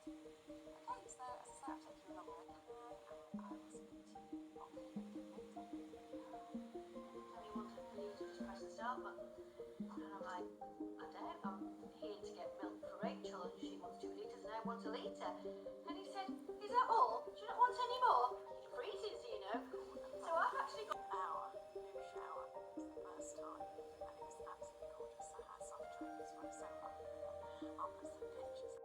Okay, so as I say, I'll take you along where I can, and I will speak to you properly later. Honey wanted me to just press the start button, and I'm like, I don't. I'm here to get milk for Rachel, and she wants 2 litres, and I want a litre. And he said, "Is that all? Do you not want any more? It freezes, you know." So I've actually got our new shower. It's the first time, and it was absolutely gorgeous. So our soft drains were so happy with it. I'll put some pictures.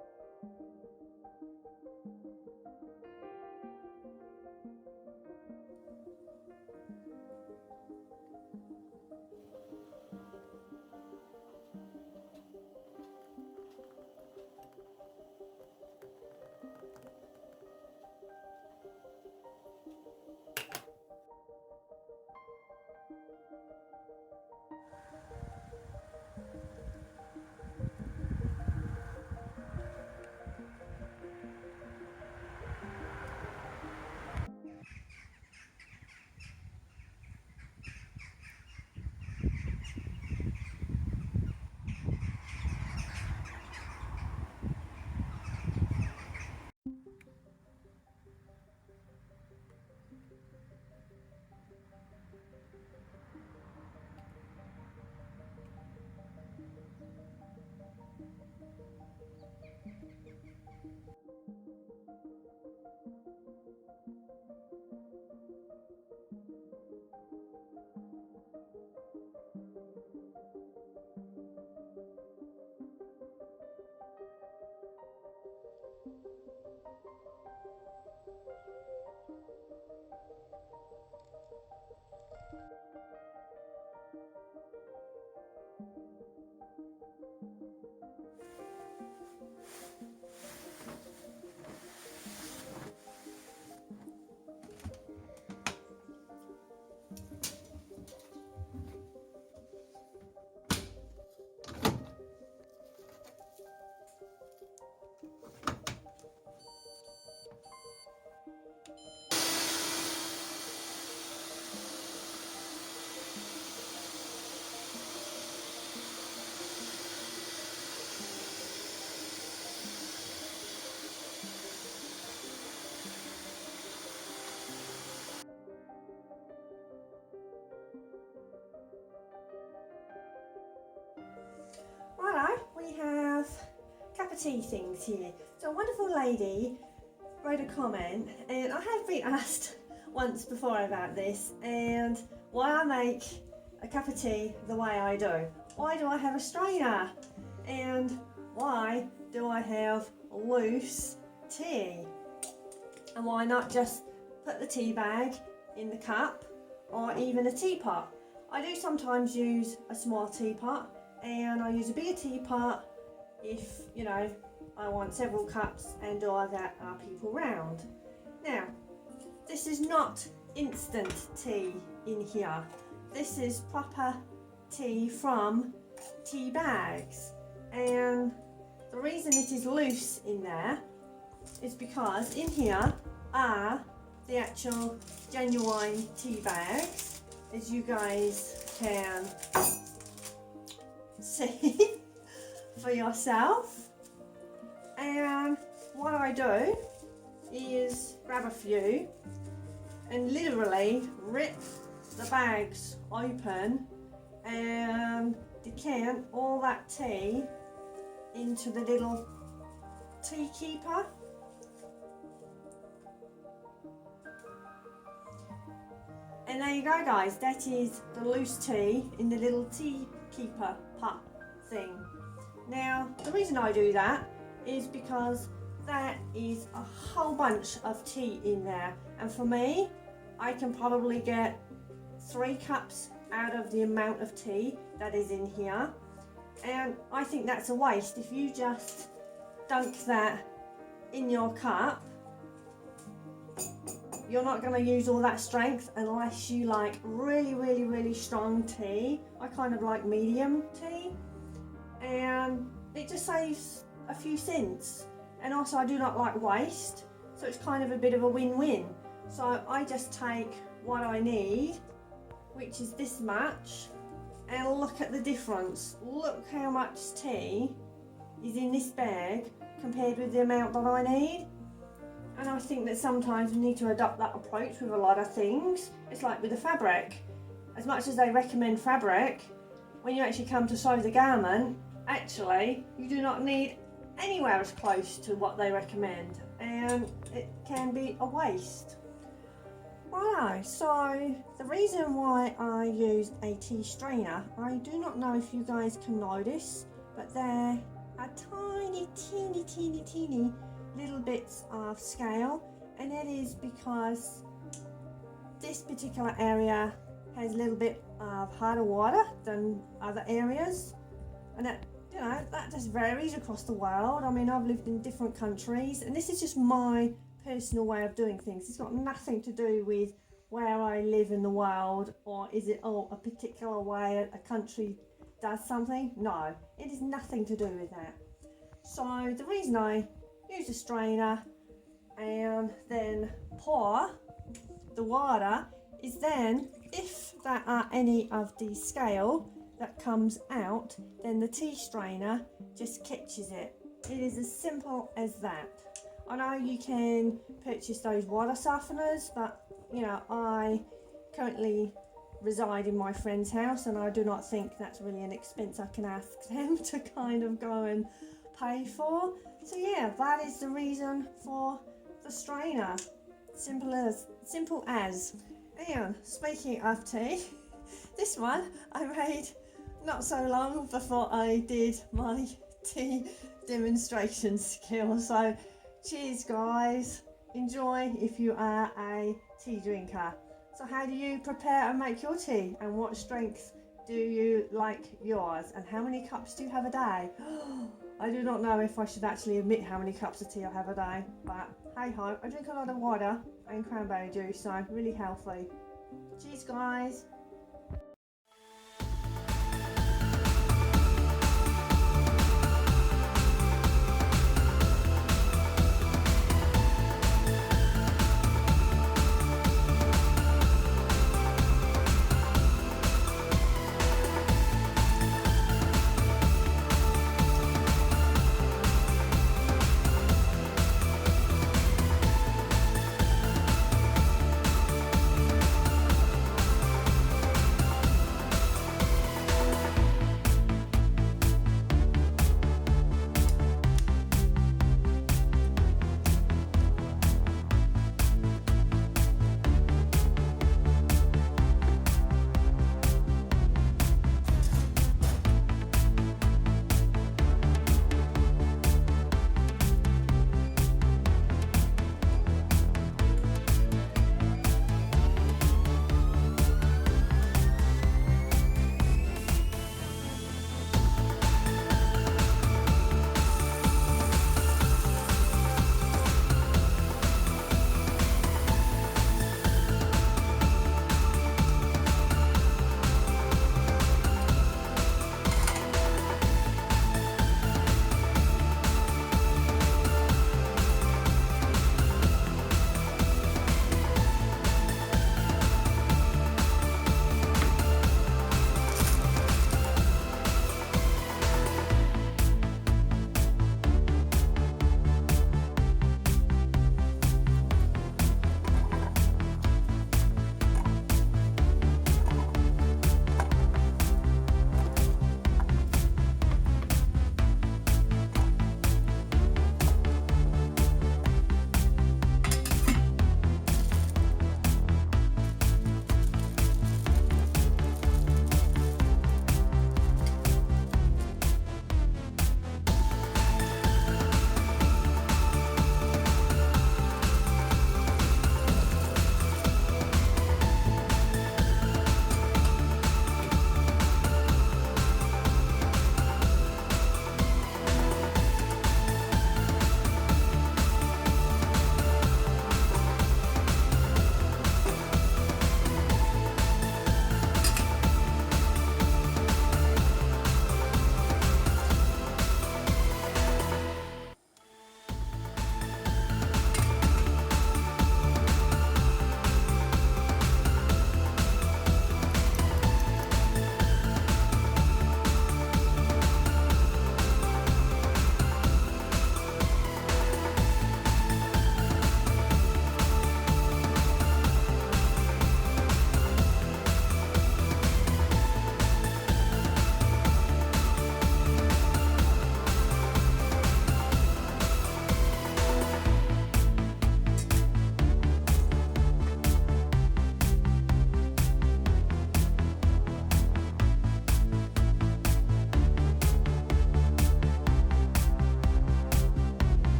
Righto, we have cup of tea things here. So a wonderful lady wrote a comment, and I have been asked once before about this and why I make a cup of tea the way I do. Why do I have a strainer? And why do I have loose tea? And why not just put the tea bag in the cup or even a teapot? I do sometimes use a small teapot, and I use a bigger teapot if, you know, I want several cups and or that are people round. Now, this is not instant tea in here. This is proper tea from tea bags. And the reason it is loose in there is because in here are the actual genuine tea bags, as you guys can see for yourself. And what I do is grab a few and literally rip the bags open and decant all that tea into the little tea keeper. And there you go, guys, that is the loose tea in the little tea keeper pot thing. Now, the reason I do that is because that is a whole bunch of tea in there, and for me, I can probably get 3 cups out of the amount of tea that is in here, and I think that's a waste. If you just dunk that in your cup, you're not going to use all that strength unless you like really strong tea. I kind of like medium tea, and it just saves a few cents. And also I do not like waste, so it's kind of a bit of a win-win. So I just take what I need, which is this much, and look at the difference. Look how much tea is in this bag compared with the amount that I need. And I think that sometimes we need to adopt that approach with a lot of things. It's like with the fabric. As much as they recommend fabric, when you actually come to sew the garment, actually you do not need anywhere as close to what they recommend, and it can be a waste. Right, so the reason why I used a tea strainer, I do not know if you guys can notice, but there are tiny, teeny little bits of scale, and it is because this particular area has a little bit of harder water than other areas, and that, you know, that just varies across the world. I mean, I've lived in different countries, and this is just my personal way of doing things. It's got nothing to do with where I live in the world, or is it a particular way a country does something. No, it is nothing to do with that. So the reason I use a strainer and then pour the water is then, if there are any of the scale that comes out, then the tea strainer just catches it. It is as simple as that. I know you can purchase those water softeners, but you know, I currently reside in my friend's house, and I do not think that's really an expense I can ask them to kind of go and pay for. So yeah, that is the reason for the strainer. Simple as. And speaking of tea, this one I made not so long before I did my tea demonstration skill. So cheers guys, enjoy if you are a tea drinker. So how do you prepare and make your tea, and what strength do you like yours, and how many cups do you have a day? I do not know if I should actually admit how many cups of tea I have a day, but hey ho, I drink a lot of water and cranberry juice, so really healthy. Cheers guys.